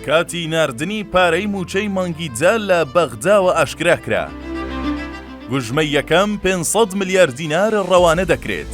کاتی ناردنی پارەی موچەی مانگی جا لە بەغداوە ئاشکرا کرا. گوژمەی یەکەم 500 ملیار دینار ڕەوانە دەکرێت.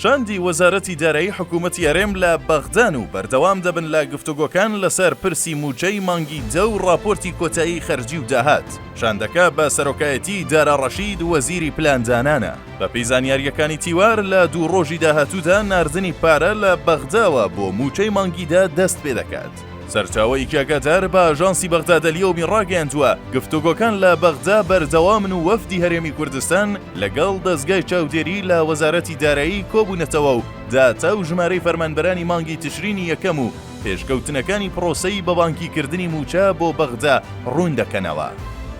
شاندی وەزارەتی دارایی حکوومەتی هەرێم لە بەغدان و بەردەوام دەبن لە گفتوگۆکان لەسەر پرسی موچەی مانگی جە و راپۆرتی کۆتایی خەرجی و داهات. شاندەکە بە سەرۆکایەتی دارا ڕەشید وەزیری پلاندانانە. بە پێی زانیاریەکانی تیوار لە دوو ڕۆژی داهاتوودا ناردنی پارە لە بەغداوە بۆ موچەی مانگیدا دەست پێ دەکات. سەرچاوەی کاگادار بە ئاژانسی بەغدادەلیەومی ڕاگەیاندووە گفتوگۆکان لە بەغدا بەردەوامن و وەفدی هەرێمی کوردستان لەگەڵ دەستگای چاودێری لە وەزارەتی دارایی کۆبوونەتەوە و داتا و ژمارەی فەرمانبەرانی مانگی تشرینی یەکەم و پێشکەوتنەکانی پرۆسەی بە بانکیکردنی موچە بۆ بەغدا ڕوون دەکەنەوە.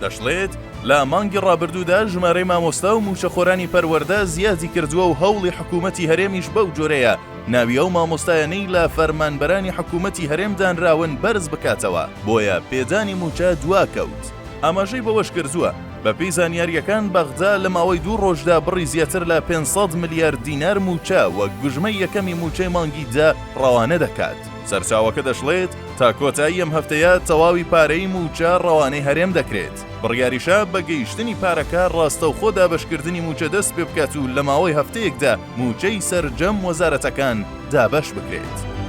دەشڵێت لە مانگی ڕابردوودا ژمارەی مامۆستا و موچەخۆرانی پەروەردە زیادی کردووە و هەوڵی حکوومەتی هەرێمیش بەو جۆرەیە ناویە و مامۆستایانەی لە فەرمانبەرانی حکوومەتی هەرێم دانراون بەرز بکاتەوە بۆیە پێدانی موچە دواکەوت. ئاماژەی بەوەش کردووە بە پێی زانیاریەکان بەغدا لە ماوەی دوو ڕۆژدا بڕی زیاتر لە 500 ملیار دینار موچە وەک گوژمەی یەکەمی موچەی مانگی جا ڕەوانە دەکات. سەرچاوەکە دەشڵێت تا کۆتایی ئەم هەفتەیە تەواوی پارەی موچە ڕەوانەی هەرێم دەکرێت. بڕیاریشە بە گەیشتنی پارەکە ڕاستەوخۆ دابەشکردنی موچە دەست پێ بکات و لە ماوەی هەفتەیەکدا موچەی سەرجەم وەزارەتەکان دابەش بکرێت.